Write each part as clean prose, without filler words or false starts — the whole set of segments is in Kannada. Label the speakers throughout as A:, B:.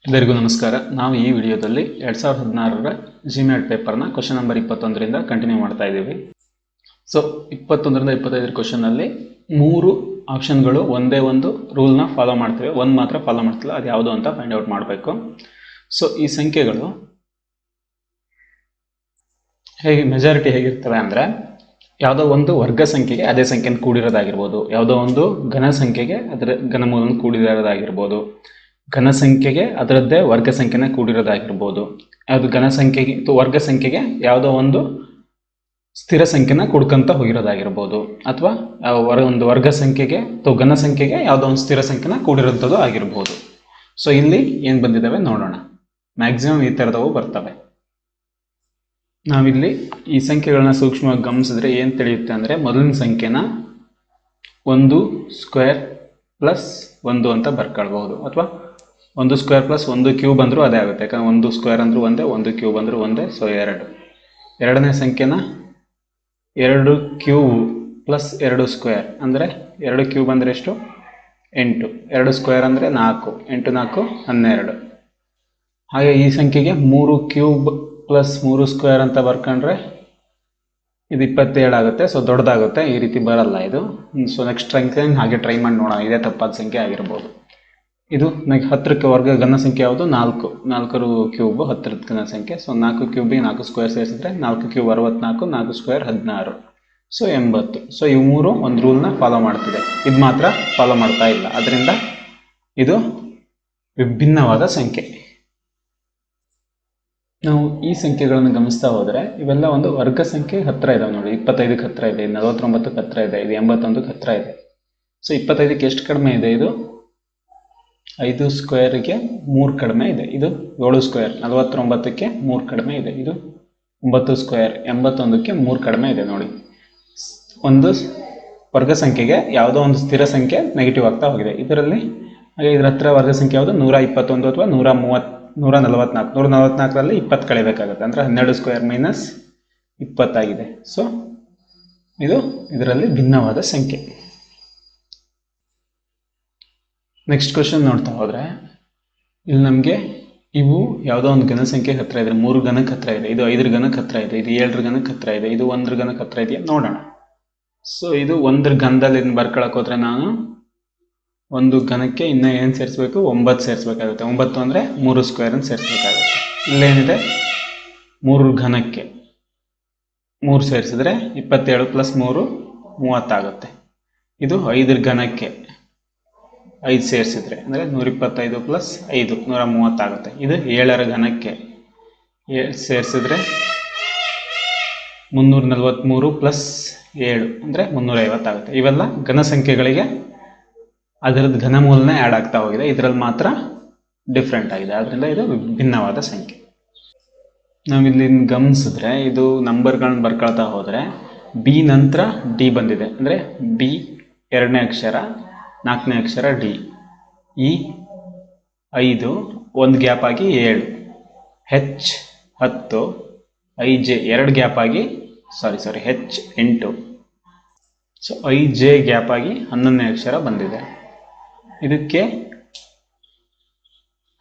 A: ಎಲ್ಲರಿಗೂ ನಮಸ್ಕಾರ. ನಾವು ಈ ವಿಡಿಯೋದಲ್ಲಿ 2016ರ ಜಿಮ್ಯಾಟ್ ಪೇಪರ್ನ ಕ್ವಶನ್ ನಂಬರ್ 21ರಿಂದ ಕಂಟಿನ್ಯೂ ಮಾಡ್ತಾ ಇದ್ದೀವಿ. ಸೊ 21ರಿಂದ 25ರ ಕ್ವಶನ್ನಲ್ಲಿ 3 ಆಪ್ಷನ್ಗಳು ಒಂದೇ ಒಂದು ರೂಲ್ನ ಫಾಲೋ ಮಾಡ್ತೇವೆ, ಒಂದು ಮಾತ್ರ ಫಾಲೋ ಮಾಡ್ತಿಲ್ಲ. ಅದು ಯಾವುದು ಅಂತ ಫೈಂಡ್ ಔಟ್ ಮಾಡಬೇಕು. ಸೊ ಈ ಸಂಖ್ಯೆಗಳು ಮೆಜಾರಿಟಿ ಹೇಗಿರ್ತವೆ ಅಂದರೆ, ಯಾವುದೋ ಒಂದು ವರ್ಗ ಸಂಖ್ಯೆಗೆ ಅದೇ ಸಂಖ್ಯೆನ ಕೂಡಿರೋದಾಗಿರ್ಬೋದು, ಯಾವುದೋ ಒಂದು ಘನ ಸಂಖ್ಯೆಗೆ ಅದರ ಘನಮೂಲನ ಕೂಡಿರೋದಾಗಿರ್ಬೋದು, ಘನ ಸಂಖ್ಯೆಗೆ ಅದರದ್ದೇ ವರ್ಗ ಸಂಖ್ಯೆನ ಕೂಡಿರೋದಾಗಿರ್ಬೋದು, ಅದು ಘನ ಸಂಖ್ಯೆಗೆ ವರ್ಗ ಸಂಖ್ಯೆಗೆ ಯಾವುದೋ ಒಂದು ಸ್ಥಿರ ಸಂಖ್ಯೆನ ಕೂಡ್ಕೊಂತ ಹೋಗಿರೋದಾಗಿರ್ಬೋದು, ಅಥವಾ ಒಂದು ವರ್ಗ ಸಂಖ್ಯೆಗೆ ಅಥವಾ ಘನ ಸಂಖ್ಯೆಗೆ ಯಾವುದೋ ಒಂದು ಸ್ಥಿರ ಸಂಖ್ಯೆನ ಕೂಡಿರೋಂಥದ್ದು ಆಗಿರ್ಬೋದು. ಸೊ ಇಲ್ಲಿ ಏನು ಬಂದಿದ್ದಾವೆ ನೋಡೋಣ. ಮ್ಯಾಕ್ಸಿಮಮ್ ಈ ಥರದವು ಬರ್ತವೆ. ನಾವಿಲ್ಲಿ ಈ ಸಂಖ್ಯೆಗಳನ್ನ ಸೂಕ್ಷ್ಮವಾಗಿ ಗಮನಿಸಿದ್ರೆ ಏನು ತಿಳಿಯುತ್ತೆ ಅಂದರೆ, ಮೊದಲಿನ ಸಂಖ್ಯೆನ 1 ಸ್ಕ್ವೇರ್ ಪ್ಲಸ್ 1 ಅಂತ ಬರ್ಕೊಳ್ಬಹುದು, ಅಥವಾ 1 ಸ್ಕ್ವೇರ್ ಪ್ಲಸ್ 1 ಕ್ಯೂಬ್ ಅಂದರೂ ಅದೇ ಆಗುತ್ತೆ. ಯಾಕಂದರೆ 1 ಸ್ಕ್ವೇರ್ ಅಂದರೂ ಒಂದೇ, 1 ಕ್ಯೂಬ್ ಅಂದರೂ ಒಂದೇ. ಸೊ 2. ಎರಡನೇ ಸಂಖ್ಯೆನ 2 ಕ್ಯೂಬ್ ಪ್ಲಸ್ 2 ಸ್ಕ್ವೇರ್ ಅಂದರೆ 2 ಕ್ಯೂಬ್ ಅಂದರೆ ಎಷ್ಟು? 8. 2 ಸ್ಕ್ವೇರ್ ಅಂದರೆ 4. 8 4 12. ಹಾಗೆ ಈ ಸಂಖ್ಯೆಗೆ 3 ಕ್ಯೂಬ್ ಪ್ಲಸ್ 3 ಸ್ಕ್ವೇರ್ ಅಂತ ಬರ್ಕೊಂಡ್ರೆ ಇದು 27 ಆಗುತ್ತೆ. ಸೊ ದೊಡ್ಡದಾಗುತ್ತೆ, ಈ ರೀತಿ ಬರಲ್ಲ ಇದು. ಸೊ ನೆಕ್ಸ್ಟ್ ಸಂಖ್ಯೆ ಹಾಗೆ ಟ್ರೈ ಮಾಡಿ ನೋಡೋಣ, ಇದೇ ತಪ್ಪಾದ ಸಂಖ್ಯೆ ಆಗಿರ್ಬೋದು. ಇದು 10ಕ್ಕೆ ವರ್ಗ ಘನ ಸಂಖ್ಯೆ ಯಾವುದು? 4. 4 ಕ್ಯೂಬ್ 10ರ ಘನ ಸಂಖ್ಯೆ. ಸೊ 4 ಕ್ಯೂಬಿಗೆ 4 ಸ್ಕ್ವೇರ್ ಸೇರಿಸಿದ್ರೆ 4 ಕ್ಯೂಬ್ 64, 4 ಸ್ಕ್ವೇರ್ 16. ಸೊ 80. ಸೊ ಇವು 3 ಒಂದು ರೂಲ್ನ ಫಾಲೋ ಮಾಡ್ತಿದೆ, ಇದು ಮಾತ್ರ ಫಾಲೋ ಮಾಡ್ತಾ ಇಲ್ಲ. ಅದರಿಂದ ಇದು ವಿಭಿನ್ನವಾದ ಸಂಖ್ಯೆ. ನಾವು ಈ ಸಂಖ್ಯೆಗಳನ್ನು ಗಮನಿಸ್ತಾ ಹೋದರೆ ಇವೆಲ್ಲ ಒಂದು ವರ್ಗ ಸಂಖ್ಯೆ ಹತ್ತಿರ ಇದಾವೆ ನೋಡಿ. 25ಕ್ಕೆ ಹತ್ತಿರ ಇದೆ, 49ಕ್ಕೆ ಹತ್ತಿರ ಇದೆ, ಇದು 81ಕ್ಕೆ ಹತ್ತಿರ ಇದೆ. ಸೊ 25ಕ್ಕೆ ಎಷ್ಟು ಕಡಿಮೆ ಇದೆ? ಇದು 5 ಸ್ಕ್ವೇರ್ಗೆ 3 ಕಡಿಮೆ ಇದೆ. ಇದು 7 ಸ್ಕ್ವೇರ್ 49ಕ್ಕೆ 3 ಕಡಿಮೆ ಇದೆ. ಇದು 9 ಸ್ಕ್ವೇರ್ 81ಕ್ಕೆ 3 ಕಡಿಮೆ ಇದೆ. ನೋಡಿ, ಒಂದು ವರ್ಗ ಸಂಖ್ಯೆಗೆ ಯಾವುದೋ ಒಂದು ಸ್ಥಿರ ಸಂಖ್ಯೆ ನೆಗೆಟಿವ್ ಆಗ್ತಾ ಹೋಗಿದೆ. ಇದರಲ್ಲಿ ಹಾಗೆ ಇದರ ಹತ್ತಿರ ವರ್ಗ ಸಂಖ್ಯೆ ಯಾವುದು? 121 ಅಥವಾ 144. 144ರಲ್ಲಿ 20 ಕಳಿಬೇಕಾಗುತ್ತೆ, ಅಂದರೆ 12 ಸ್ಕ್ವೇರ್ ಮೈನಸ್ 20 ಆಗಿದೆ. ಸೊ ಇದು ಇದರಲ್ಲಿ ಭಿನ್ನವಾದ ಸಂಖ್ಯೆ. ನೆಕ್ಸ್ಟ್ ಕ್ವಶನ್ ನೋಡ್ತಾ ಹೋದರೆ, ಇಲ್ಲಿ ನಮಗೆ ಇವು ಯಾವುದೋ ಒಂದು ಘನ ಸಂಖ್ಯೆ ಹತ್ತಿರ ಇದೆ. 3 ಘನಕ್ಕೆ ಹತ್ತಿರ ಇದೆ, ಇದು 5ರ ಘನಕ್ಕೆ ಹತ್ತಿರ ಇದೆ, ಇದು 7ರ ಘನಕ್ಕೆ ಹತ್ತಿರ ಇದೆ, ಇದು 1ರ ಘನಕ್ಕೆ ಹತ್ತಿರ ಇದೆಯಾ ನೋಡೋಣ. ಸೊ ಇದು 1ರ ಘನದಲ್ಲಿ ಬರ್ಕೊಳಕ್ಕೆ ಹೋದ್ರೆ ನಾನು ಒಂದು ಘನಕ್ಕೆ ಇನ್ನೂ ಏನು ಸೇರಿಸ್ಬೇಕು? 9 ಸೇರಿಸ್ಬೇಕಾಗುತ್ತೆ. 9 ಅಂದರೆ 3 ಸ್ಕ್ವೇರನ್ನು ಸೇರಿಸ್ಬೇಕಾಗುತ್ತೆ. ಇಲ್ಲೇನಿದೆ? 3 ಘನಕ್ಕೆ 3 ಸೇರಿಸಿದ್ರೆ 27 ಪ್ಲಸ್ 3 30 ಆಗುತ್ತೆ. ಇದು 5ರ ಘನಕ್ಕೆ 5 ಸೇರಿಸಿದ್ರೆ ಅಂದರೆ 125 ಪ್ಲಸ್ 5 130 ಆಗುತ್ತೆ. ಇದು 7ರ ಘನಕ್ಕೆ ಸೇರಿಸಿದ್ರೆ 343 ಪ್ಲಸ್ 7 ಅಂದರೆ 350 ಆಗುತ್ತೆ. ಇವೆಲ್ಲ ಘನ ಸಂಖ್ಯೆಗಳಿಗೆ ಅದರದ್ದು ಘನಮೂಲನೇ ಆ್ಯಡ್ ಆಗ್ತಾ ಹೋಗಿದೆ, ಇದರಲ್ಲಿ ಮಾತ್ರ ಡಿಫ್ರೆಂಟ್ ಆಗಿದೆ. ಆದ್ದರಿಂದ ಇದು ಭಿನ್ನವಾದ ಸಂಖ್ಯೆ. ನಾವಿಲ್ಲಿ ಗಮನಿಸಿದ್ರೆ ಇದು ನಂಬರ್ಗಳನ್ನ ಬರ್ಕೊಳ್ತಾ ಹೋದರೆ ಬಿ ನಂತರ ಡಿ ಬಂದಿದೆ, ಅಂದರೆ ಬಿ 2ನೇ ಅಕ್ಷರ, 4ನೇ ಅಕ್ಷರ ಡಿ, ಇ 5, ಒಂದು ಗ್ಯಾಪ್ ಆಗಿ 7, ಹೆಚ್ 10, ಐ ಜೆ 2 ಗ್ಯಾಪ್ ಆಗಿ ಹೆಚ್ 8. ಸೊ ಐ ಜೆ ಗ್ಯಾಪ್ ಆಗಿ 11ನೇ ಅಕ್ಷರ ಬಂದಿದೆ. ಇದಕ್ಕೆ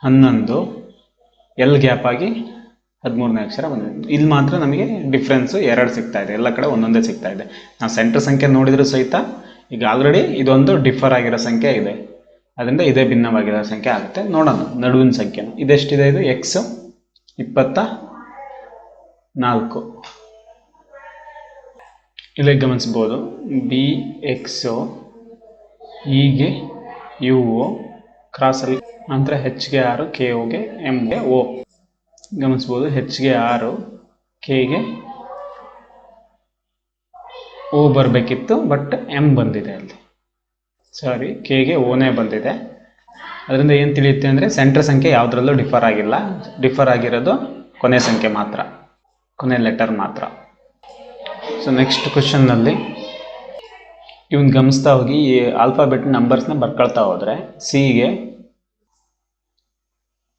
A: 11, ಎಲ್ ಗ್ಯಾಪ್ ಆಗಿ 13ನೇ ಅಕ್ಷರ ಬಂದಿದೆ. ಇಲ್ಲಿ ಮಾತ್ರ ನಮಗೆ ಡಿಫ್ರೆನ್ಸು 2 ಸಿಗ್ತಾ ಇದೆ, ಎಲ್ಲ ಕಡೆ ಒಂದೊಂದೇ ಸಿಗ್ತಾ ಇದೆ. ನಾವು ಸೆಂಟ್ರ್ ಸಂಖ್ಯೆ ನೋಡಿದರೂ ಸಹಿತ ಈಗ ಆಲ್ರೆಡಿ ಇದೊಂದು ಡಿಫರ್ ಆಗಿರೋ ಸಂಖ್ಯೆ ಇದೆ, ಅದರಿಂದ ಇದೇ ಭಿನ್ನವಾಗಿರೋ ಸಂಖ್ಯೆ ಆಗುತ್ತೆ. ನೋಡೋಣ ನಡುವಿನ ಸಂಖ್ಯೆನ. ಇದೆಷ್ಟಿದೆ? ಇದು ಎಕ್ಸ್ 24. ಇಲ್ಲೇ ಗಮನಿಸ್ಬೋದು, ಬಿ ಎಕ್ಸು, ಹೀಗೆ ಯು ಒ ಕ್ರಾಸಲ್ಲಿ ನಂತರ ಹೆಚ್ಗೆ 6, ಕೆ ಒಗೆ ಎಮ್ಗೆ ಓ. ಗಮನಿಸ್ಬೋದು, ಹೆಚ್ಗೆ 6, ಕೆಗೆ ಓ ಬರಬೇಕಿತ್ತು, ಬಟ್ ಎಮ್ ಬಂದಿದೆ ಅಲ್ಲಿ. ಸಾರಿ, ಕೆಗೆ ಓನೇ ಬಂದಿದೆ. ಅದರಿಂದ ಏನು ತಿಳಿಯುತ್ತೆ ಅಂದರೆ ಸೆಂಟ್ರ್ ಸಂಖ್ಯೆ ಯಾವುದರಲ್ಲೂ ಡಿಫರ್ ಆಗಿಲ್ಲ, ಡಿಫರ್ ಆಗಿರೋದು ಕೊನೆ ಸಂಖ್ಯೆ ಮಾತ್ರ, ಕೊನೆ ಲೆಟರ್ ಮಾತ್ರ. ಸೊ ನೆಕ್ಸ್ಟ್ ಕ್ವಶನ್ನಲ್ಲಿ ಇವನ್ ಗಮನಿಸ್ತಾ ಹೋಗಿ ಈ ಆಲ್ಫಾಬೆಟ್ ನಂಬರ್ಸ್ನ ಬರ್ಕೊಳ್ತಾ ಹೋದರೆ ಸಿಗೆ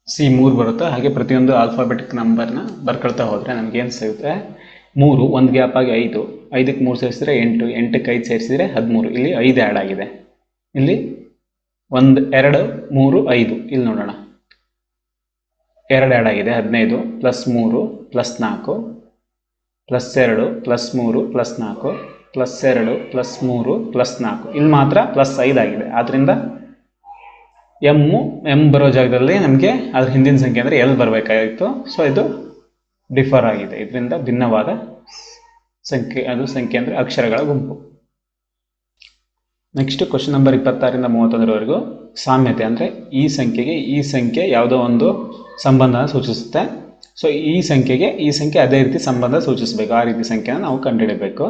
A: ಸಿ 3 ಬರುತ್ತೆ. ಹಾಗೆ ಪ್ರತಿಯೊಂದು ಆಲ್ಫಾಬೆಟಿಕ್ ನಂಬರ್ನ ಬರ್ಕೊಳ್ತಾ ಹೋದರೆ ನಮಗೇನು ಸಿಗುತ್ತೆ? 3, ಒಂದು ಗ್ಯಾಪ್ ಆಗಿ 5, 5ಕ್ಕೆ 3 ಸೇರಿಸಿದ್ರೆ 8, 8ಕ್ಕೆ 5 ಸೇರಿಸಿದ್ರೆ 13. ಇಲ್ಲಿ 5 ಆ್ಯಡ್ ಆಗಿದೆ. ಇಲ್ಲಿ 1 2 3 5. ಇಲ್ಲಿ ನೋಡೋಣ, 2 ಆ್ಯಡ್ ಆಗಿದೆ 15 plus 3 plus 4 plus 2 plus 3 plus 4 plus 2 plus 3 plus 4 ಇಲ್ಲಿ ಮಾತ್ರ ಪ್ಲಸ್ 5 ಆಗಿದೆ. ಆದ್ದರಿಂದ ಎಮ್ ಬರೋ ಜಾಗದಲ್ಲಿ ನಮಗೆ ಅದ್ರ ಹಿಂದಿನ ಸಂಖ್ಯೆ ಅಂದರೆ ಎಲ್ ಬರಬೇಕಾಗಿತ್ತು. ಸೊ ಇದು ಡಿಫರ್ ಆಗಿದೆ, ಇದರಿಂದ ಭಿನ್ನವಾದ ಸಂಖ್ಯೆ. ಅದು ಸಂಖ್ಯೆ ಅಂದರೆ ಅಕ್ಷರಗಳ ಗುಂಪು. ನೆಕ್ಸ್ಟ್ ಕ್ವಶನ್ ನಂಬರ್ 26ರಿಂದ 31ರವರೆಗೂ ಸಾಮ್ಯತೆ ಅಂದರೆ ಈ ಸಂಖ್ಯೆಗೆ ಈ ಸಂಖ್ಯೆ ಯಾವುದೋ ಒಂದು ಸಂಬಂಧನ ಸೂಚಿಸುತ್ತೆ. ಸೊ ಈ ಸಂಖ್ಯೆಗೆ ಈ ಸಂಖ್ಯೆ ಅದೇ ರೀತಿ ಸಂಬಂಧ ಸೂಚಿಸಬೇಕು, ಆ ರೀತಿ ಸಂಖ್ಯೆನ ನಾವು ಕಂಡುಹಿಡಬೇಕು.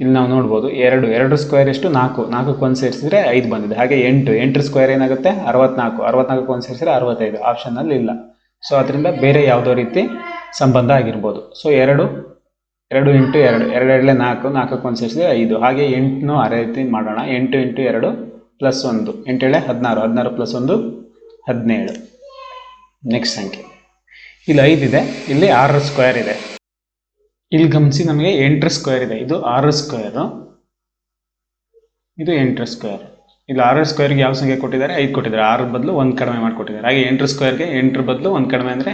A: ಇಲ್ಲಿ ನಾವು ನೋಡ್ಬೋದು 2 ಸ್ಕ್ವೇರ್ ಎಷ್ಟು 4, 4ಕ್ಕೆ 1 ಸೇರಿಸಿದ್ರೆ 5 ಬಂದಿದೆ. ಹಾಗೆ 8 ಸ್ಕ್ವೇರ್ ಏನಾಗುತ್ತೆ 64, 64ಕ್ಕೆ 1 ಸೇರಿಸಿದ್ರೆ 65, ಆಪ್ಷನಲ್ಲಿ ಇಲ್ಲ. ಸೊ ಅದರಿಂದ ಬೇರೆ ಯಾವುದೋ ರೀತಿ ಸಂಬಂಧ ಆಗಿರ್ಬೋದು. ಸೊ 2 ಇಂಟು 2, 2 4, 4ಕ್ಕೆ 1 ಸೇರಿಸಿದ್ರೆ 5. ಹಾಗೆ 8ನೂ ಅದೇ ರೀತಿ ಮಾಡೋಣ. 8 ಇಂಟು 2 ಪ್ಲಸ್ 1, 8 16, 16 ಪ್ಲಸ್ 1 17. ನೆಕ್ಸ್ಟ್ ಸಂಖ್ಯೆ ಇಲ್ಲಿ 5 ಇದೆ, ಇಲ್ಲಿ 6 ಸ್ಕ್ವೇರ್ ಇದೆ. ಇಲ್ಲಿ ಗಮನಿಸಿ, ನಮಗೆ 8 ಸ್ಕ್ವೇರ್ ಇದೆ, ಇದು 6 ಸ್ಕ್ವೇರು, ಇದು 8 ಸ್ಕ್ವೇರ್. ಇಲ್ಲಿ 6 ಸ್ಕ್ವೇರ್ಗೆ ಯಾವ ಸಂಖ್ಯೆ ಕೊಟ್ಟಿದ್ದಾರೆ 5 ಕೊಟ್ಟಿದ್ದಾರೆ, 6 ಬದಲು 1 ಕಡಿಮೆ ಮಾಡಿಕೊಟ್ಟಿದ್ದಾರೆ. ಹಾಗೆ 8 ಸ್ಕ್ವೇರ್ಗೆ 8 ಬದಲು 1 ಕಡಿಮೆ ಅಂದರೆ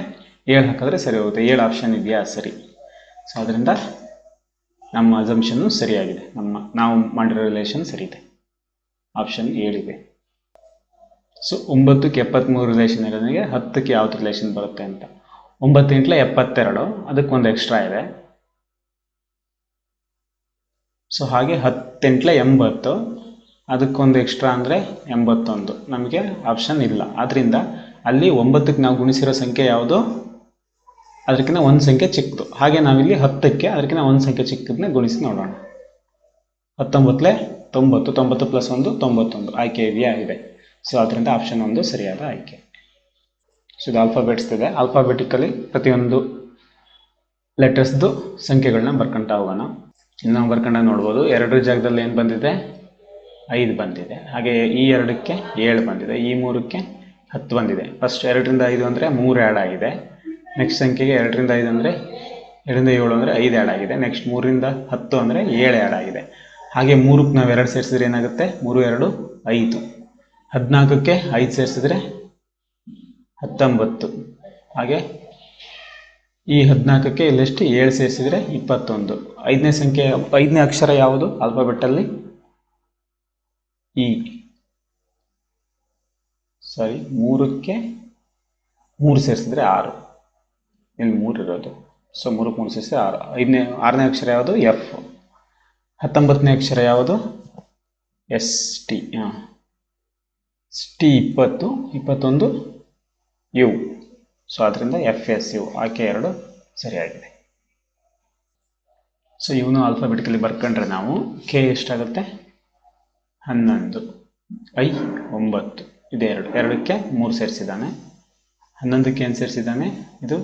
A: 7 ಹಾಕಿದ್ರೆ ಸರಿ ಹೋಗುತ್ತೆ. 7 ಆಪ್ಷನ್ ಇದೆಯಾ? ಸರಿ. ಸೊ ಅದರಿಂದ ನಮ್ಮ ಅಸಂಪ್ಷನ್ನು ಸರಿಯಾಗಿದೆ, ನಾವು ಮಾಡಿರೋ ರಿಲೇಷನ್ ಸರಿ ಇದೆ, ಆಪ್ಷನ್ 7 ಇದೆ. ಸೊ 9ಕ್ಕೆ 73 ರಿಲೇಷನ್ ಇರೋನಿಗೆ 10ಕ್ಕೆ ಯಾವ್ದು ರಿಲೇಷನ್ ಬರುತ್ತೆ ಅಂತ. 9 × 72, ಅದಕ್ಕೊಂದು ಎಕ್ಸ್ಟ್ರಾ ಇದೆ. ಸೊ ಹಾಗೆ 10 × 80, ಅದಕ್ಕೊಂದು ಎಕ್ಸ್ಟ್ರಾ ಅಂದರೆ 81. ನಮಗೆ ಆಪ್ಷನ್ ಇಲ್ಲ. ಆದ್ದರಿಂದ ಅಲ್ಲಿ 9ಕ್ಕೆ ನಾವು ಗುಣಿಸಿರೋ ಸಂಖ್ಯೆ ಯಾವುದು, ಅದಕ್ಕಿಂತ ಒಂದು ಸಂಖ್ಯೆ ಚಿಕ್ಕದು. ಹಾಗೆ ನಾವಿಲ್ಲಿ 10ಕ್ಕೆ ಅದಕ್ಕಿಂತ ಒಂದು ಸಂಖ್ಯೆ ಚಿಕ್ಕದನ್ನ ಗುಣಿಸಿ ನೋಡೋಣ. 19 90, 90 ಪ್ಲಸ್ 1 91. ಆಯ್ಕೆ ಇದೆಯಾ? ಇದೆ. ಸೊ ಅದರಿಂದ ಆಪ್ಷನ್ 1 ಸರಿಯಾದ ಆಯ್ಕೆ. ಸೊ ಇದು ಆಲ್ಫಾಬೆಟ್ಸ್ ಇದೆ. ಆಲ್ಫಾಬೆಟಿಕಲಿ ಪ್ರತಿಯೊಂದು ಲೆಟರ್ಸ್ದು ಸಂಖ್ಯೆಗಳನ್ನ ಬರ್ಕೊಂತ ಹೋಗೋಣ. ಇನ್ನು ನಾವು ಬರ್ಕೊಂಡಾಗ ನೋಡ್ಬೋದು 2 ಜಾಗದಲ್ಲಿ ಏನು ಬಂದಿದೆ 5 ಬಂದಿದೆ. ಹಾಗೆ ಈ 2ಕ್ಕೆ 7 ಬಂದಿದೆ, ಈ 3ಕ್ಕೆ 10 ಬಂದಿದೆ. ಫಸ್ಟ್ 2 ರಿಂದ 5 ಅಂದರೆ 3 ಆ್ಯಡ್ ಆಗಿದೆ. ನೆಕ್ಸ್ಟ್ ಸಂಖ್ಯೆಗೆ 2 ರಿಂದ 5 ಅಂದರೆ 2 ರಿಂದ 7 ಅಂದರೆ 5 ಆ್ಯಡ್ ಆಗಿದೆ. ನೆಕ್ಸ್ಟ್ 3 ರಿಂದ 10 ಅಂದರೆ 7 ಆ್ಯಡ್ ಆಗಿದೆ. ಹಾಗೆ 3ಕ್ಕೆ ನಾವು 2 ಸೇರಿಸಿದ್ರೆ ಏನಾಗುತ್ತೆ 3 2 5. 14ಕ್ಕೆ 5 ಸೇರಿಸಿದ್ರೆ 19. ಹಾಗೆ ಈ 14ಕ್ಕೆ ಇಲ್ಲೆಷ್ಟು 7 ಸೇರಿಸಿದ್ರೆ 21. 5ನೇ ಸಂಖ್ಯೆ 5ನೇ ಅಕ್ಷರ ಯಾವುದು ಆಲ್ಫಾಬೆಟ್ಟಲ್ಲಿ? ಇ. ಸಾರಿ, 3ಕ್ಕೆ 3 ಸೇರಿಸಿದ್ರೆ 6. ಇಲ್ಲಿ 3 ಇರೋದು. ಸೊ 3ಕ್ಕೆ 3 ಸೇರಿಸಿದ್ರೆ 6. 6ನೇ ಅಕ್ಷರ ಯಾವುದು? ಎಫ್. 19ನೇ ಅಕ್ಷರ ಯಾವುದು? S T. T 20, 21 U. So ಅದರಿಂದ FSU ಆಯ್ಕೆ 2 ಸರಿಯಾಗಿದೆ. ಸೊ ಇವನು ಆಲ್ಫಾಬೆಟಿಕಲಿ ಬರ್ಕೊಂಡ್ರೆ ನಾವು ಕೆ ಎಷ್ಟಾಗುತ್ತೆ 11, ಐ 9, ಇದು 2ಕ್ಕೆ 3 ಸೇರಿಸಿದ್ದಾನೆ. 11ಕ್ಕೆ ಏನು ಸೇರಿಸಿದ್ದಾನೆ? ಇದು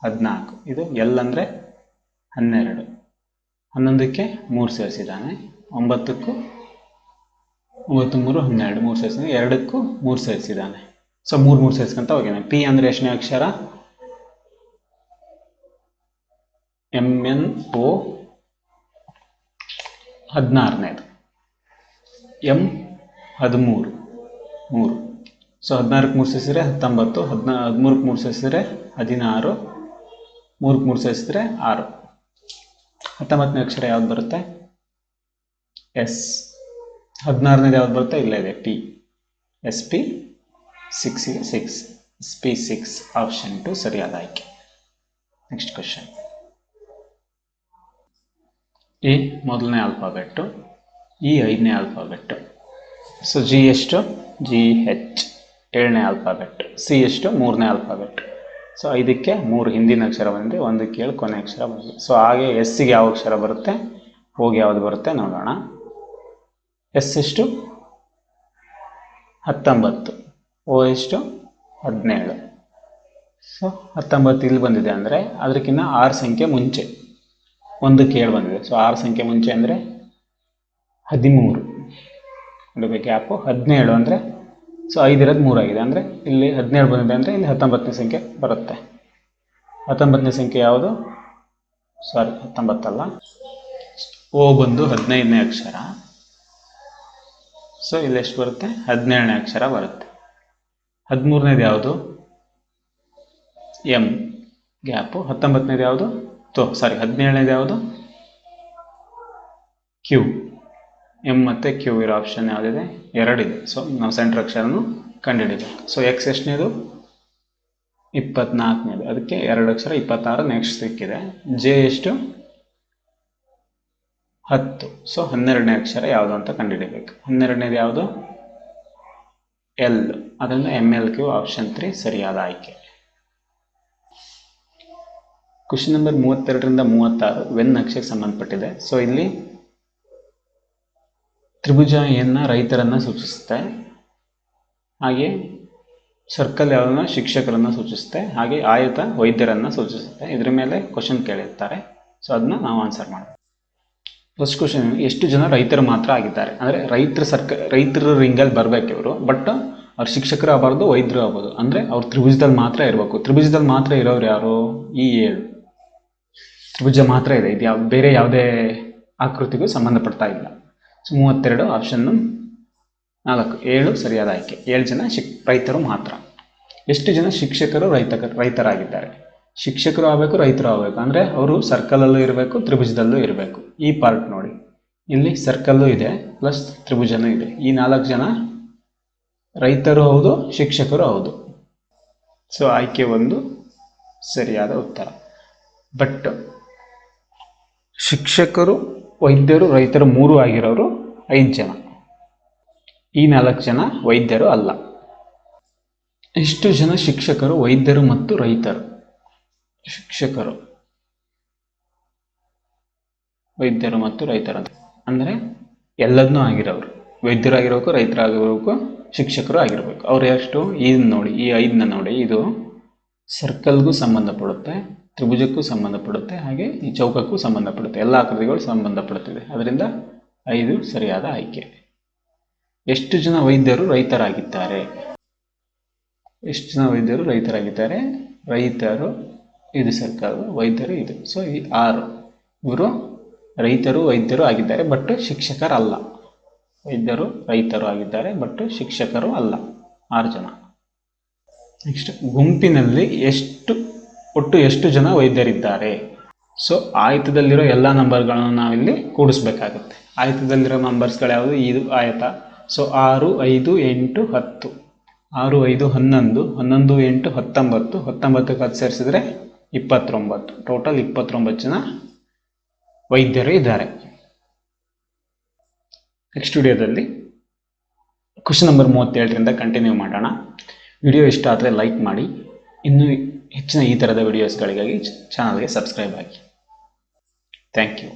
A: 14. ಇದು ಎಲ್ ಅಂದರೆ 12. 11ಕ್ಕೆ 3 ಸೇರಿಸಿದ್ದಾನೆ. 9ಕ್ಕೂ 9 3 12, 3 ಸೇರಿಸಿದ್ದಾನೆ. 2ಕ್ಕೂ 3 ಸೇರಿಸಿದ್ದಾನೆ. ಸೊ 3 ಸೇರಿಸ್ಕೊಂತ ಹೋಗ್ಯಾನೆ. ಪಿ ಅಂದರೆ ಎಷ್ಟನೇ ಅಕ್ಷರ? MNO 16ನೇದು. ಎಂ 13 3. ಸೊ 16ಕ್ಕೆ 3 ಸೇರಿಸಿದ್ರೆ 19, 13ಕ್ಕೆ 3 ಸೇರಿಸಿದ್ರೆ 16, 3ಕ್ಕೆ 3 ಸೇರಿಸಿದ್ರೆ 6. 19ನೇ ಅಕ್ಷರ ಯಾವ್ದು ಬರುತ್ತೆ? ಎಸ್. 16ನೇದು ಯಾವ್ದು ಬರುತ್ತೆ? ಇಲ್ಲೇ ಇದೆ ಟಿ. SP 6 ಗೆ 6. SP 6 ಆಪ್ಷನ್ 2 ಸರಿಯಾದ ಆಯ್ಕೆ. Next question. ಎ ಮೊದಲನೇ ಆಲ್ಫಾಬೆಟ್ಟು, ಇ 5ನೇ ಆಲ್ಫಾಬೆಟ್ಟು. ಸೊ ಜಿ ಎಷ್ಟು? GH 7ನೇ ಆಲ್ಫಾಬೆಟ್. ಸಿ ಎಷ್ಟು? 3ನೇ ಆಲ್ಫಾಬೆಟ್. ಸೊ 5ಕ್ಕೆ 3 ಹಿಂದಿನ ಅಕ್ಷರ ಬಂದಿದೆ, 1ಕ್ಕೆ 7 ಕೊನೆ ಅಕ್ಷರ ಬಂದಿದೆ. ಸೊ ಹಾಗೆ ಎಸ್ಸಿಗೆ ಯಾವ ಅಕ್ಷರ ಬರುತ್ತೆ, ಓಗೆ ಯಾವುದು ಬರುತ್ತೆ ನೋಡೋಣ. ಎಸ್ ಎಷ್ಟು? 19, ಓ ಎಷ್ಟು? 17. ಸೊ 19 ಇಲ್ಲಿ ಬಂದಿದೆ ಅಂದರೆ ಅದಕ್ಕಿಂತ 6 ಸಂಖ್ಯೆ ಮುಂಚೆ 1ಕ್ಕೆ 7 ಬಂದಿದೆ. ಸೊ 6 ಸಂಖ್ಯೆ ಮುಂಚೆ ಅಂದರೆ 13 ಇಡಬೇಕು ಗ್ಯಾಪು. 17 ಅಂದರೆ ಸೊ 5 ಇರೋದು 3 ಆಗಿದೆ, ಅಂದರೆ ಇಲ್ಲಿ 17 ಬಂದಿದೆ ಅಂದರೆ ಇಲ್ಲಿ 19ನೇ ಸಂಖ್ಯೆ ಬರುತ್ತೆ. 19ನೇ ಸಂಖ್ಯೆ ಯಾವುದು? ಸಾರಿ 19 ಅಲ್ಲ, ಓ ಬಂದು 15ನೇ ಅಕ್ಷರ. ಸೊ ಇಲ್ಲಿ ಎಷ್ಟು ಬರುತ್ತೆ? 17ನೇ ಅಕ್ಷರ ಬರುತ್ತೆ. 13ನೇದು ಯಾವುದು? M gap. 19ನೇದು ಯಾವುದು? 17ನೇದು ಯಾವುದು? ಕ್ಯೂ. ಎಮ್ ಮತ್ತು ಕ್ಯೂ ಇರೋ ಆಪ್ಷನ್ ಯಾವುದಿದೆ? 2 ಇದೆ. ಸೊ ನಾವು ಸೆಂಟ್ರ್ ಅಕ್ಷರನು ಕಂಡುಹಿಡಿಬೇಕು. ಸೊ ಎಕ್ಸ್ ಎಷ್ಟನೇದು? 24ನೇದು. ಅದಕ್ಕೆ 2 ಅಕ್ಷರ 26 ನೆಕ್ಸ್ಟ್ ಸಿಕ್ಕಿದೆ. ಜೆ ಎಷ್ಟು? 10. ಸೊ 12ನೇ ಅಕ್ಷರ ಯಾವುದು ಅಂತ ಕಂಡುಹಿಡಿಬೇಕು. 12ನೇದು ಯಾವುದು? ಎಲ್. ಅದರಿಂದ ಎಮ್ ಎಲ್ ಕ್ಯೂ ಆಪ್ಷನ್ 3 ಸರಿಯಾದ ಆಯ್ಕೆ. ಕ್ವೆಶ್ಚನ್ ನಂಬರ್ 32ರಿಂದ 36 ವೆನ್ ನಕ್ಷೆಗೆ ಸಂಬಂಧಪಟ್ಟಿದೆ. ಸೊ ಇಲ್ಲಿ ತ್ರಿಭುಜ ಎನ್ನ ರೈತರನ್ನು ಸೂಚಿಸುತ್ತೆ, ಹಾಗೆ ಸರ್ಕಲ್ ಯಾವುದನ್ನ ಶಿಕ್ಷಕರನ್ನು ಸೂಚಿಸುತ್ತೆ, ಹಾಗೆ ಆಯತ ವೈದ್ಯರನ್ನು ಸೂಚಿಸುತ್ತೆ. ಇದ್ರ ಮೇಲೆ ಕ್ವಶನ್ ಕೇಳಿರ್ತಾರೆ. ಸೊ ಅದನ್ನ ನಾವು ಆನ್ಸರ್ ಮಾಡೋಣ. ಫಸ್ಟ್ ಕ್ವಶನ್, ಎಷ್ಟು ಜನ ರೈತರು ಮಾತ್ರ ಆಗಿದ್ದಾರೆ? ಅಂದರೆ ರೈತರ ರಿಂಗಲ್ಲಿ ಬರಬೇಕು ಇವರು, ಬಟ್ ಅವ್ರು ಶಿಕ್ಷಕರು ಆಗಬಾರ್ದು, ವೈದ್ಯರು ಆಗ್ಬೋದು. ಅಂದರೆ ಅವ್ರು ತ್ರಿಭುಜದಲ್ಲಿ ಮಾತ್ರ ಇರಬೇಕು. ತ್ರಿಭುಜದಲ್ಲಿ ಮಾತ್ರ ಇರೋರು ಯಾರು? ಈ 7 ತ್ರಿಭುಜ ಮಾತ್ರ ಇದೆ. ಇದು ಬೇರೆ ಯಾವುದೇ ಆಕೃತಿಗೂ ಸಂಬಂಧಪಡ್ತಾ ಇಲ್ಲ. So 32 option 4. 7 ಸರಿಯಾದ ಆಯ್ಕೆ. 7 ಜನ ರೈತರು ಮಾತ್ರ. ಎಷ್ಟು ಜನ ಶಿಕ್ಷಕರು ರೈತರಾಗಿದ್ದಾರೆ? ಶಿಕ್ಷಕರು ಆಗಬೇಕು, ರೈತರು ಆಗಬೇಕು. ಅಂದರೆ ಅವರು ಸರ್ಕಲಲ್ಲೂ ಇರಬೇಕು, ತ್ರಿಭುಜದಲ್ಲೂ ಇರಬೇಕು. ಈ ಪಾರ್ಟ್ ನೋಡಿ, ಇಲ್ಲಿ ಸರ್ಕಲ್ಲು ಇದೆ ಪ್ಲಸ್ ತ್ರಿಭುಜನೂ ಇದೆ. ಈ 4 ಜನ ರೈತರು ಹೌದು, ಶಿಕ್ಷಕರು ಹೌದು. ಸೊ ಆಯ್ಕೆ 1 ಸರಿಯಾದ ಉತ್ತರ. ಬಟ್ ಶಿಕ್ಷಕರು, ವೈದ್ಯರು, ರೈತರು 3 ಆಗಿರೋರು 5 ಜನ. ಈ 4 ಜನ ವೈದ್ಯರು ಅಲ್ಲ. ಎಷ್ಟು ಜನ ಶಿಕ್ಷಕರು, ವೈದ್ಯರು ಮತ್ತು ರೈತರು? ಶಿಕ್ಷಕರು, ವೈದ್ಯರು ಮತ್ತು ರೈತರು ಅಂದರೆ ಎಲ್ಲದನ್ನೂ ಆಗಿರೋರು. ವೈದ್ಯರು ಆಗಿರಬೇಕು, ರೈತರಾಗಿರಬೇಕು, ಶಿಕ್ಷಕರು ಆಗಿರಬೇಕು. ಅವ್ರು ಎಷ್ಟು? ಇದನ್ನ ನೋಡಿ, ಈ 5ನ ನೋಡಿ. ಇದು ಸರ್ಕಲ್ಗೂ ಸಂಬಂಧಪಡುತ್ತೆ, ತ್ರಿಭುಜಕ್ಕೂ ಸಂಬಂಧಪಡುತ್ತೆ, ಹಾಗೆ ಈ ಚೌಕಕ್ಕೂ ಸಂಬಂಧಪಡುತ್ತೆ. ಎಲ್ಲ ಆಕೃತಿಗಳು ಸಂಬಂಧಪಡುತ್ತಿದೆ. ಅದರಿಂದ 5 ಸರಿಯಾದ ಆಯ್ಕೆ. ಎಷ್ಟು ಜನ ವೈದ್ಯರು ರೈತರಾಗಿದ್ದಾರೆ? ಎಷ್ಟು ಜನ ವೈದ್ಯರು ರೈತರಾಗಿದ್ದಾರೆ? ರೈತರು ಇದು ಸರ್ಕಲ್, ವೈದ್ಯರು ಇದು. ಸೊ ಈ 6 ಇವರು ರೈತರು, ವೈದ್ಯರು ಆಗಿದ್ದಾರೆ, ಬಟ್ ಶಿಕ್ಷಕರಲ್ಲ. ವೈದ್ಯರು, ರೈತರು ಆಗಿದ್ದಾರೆ, ಬಟ್ ಶಿಕ್ಷಕರು ಅಲ್ಲ. 6 ಜನ. ನೆಕ್ಸ್ಟ್, ಗುಂಪಿನಲ್ಲಿ ಒಟ್ಟು ಎಷ್ಟು ಜನ ವೈದ್ಯರಿದ್ದಾರೆ? ಸೊ ಆಯತದಲ್ಲಿರೋ ಎಲ್ಲ ನಂಬರ್ಗಳನ್ನು ನಾವಿಲ್ಲಿ ಕೂಡಿಸ್ಬೇಕಾಗುತ್ತೆ. ಆಯತದಲ್ಲಿರೋ ನಂಬರ್ಸ್ಗಳು ಯಾವುದು? ಇದು ಆಯತ. ಸೊ 6, 5, 8, 10. 6, 5, 11, 11, 8, 19, 19ಕ್ಕೆ 10 ಸೇರಿಸಿದ್ರೆ 29. ಟೋಟಲ್ 29 ಜನ ವೈದ್ಯರು ಇದ್ದಾರೆ. ನೆಕ್ಸ್ಟ್ ವಿಡಿಯೋದಲ್ಲಿ ಕ್ವೆಶ್ಚನ್ ನಂಬರ್ 37ರಿಂದ ಕಂಟಿನ್ಯೂ ಮಾಡೋಣ. ವಿಡಿಯೋ ಇಷ್ಟ ಆದರೆ ಲೈಕ್ ಮಾಡಿ. ಇನ್ನೂ ಹೆಚ್ಚಿನ ಈ ಥರದ ವಿಡಿಯೋಸ್ಗಳಿಗಾಗಿ ಚಾನಲ್ಗೆ ಸಬ್ಸ್ಕ್ರೈಬ್ ಆಗಿ. Thank you.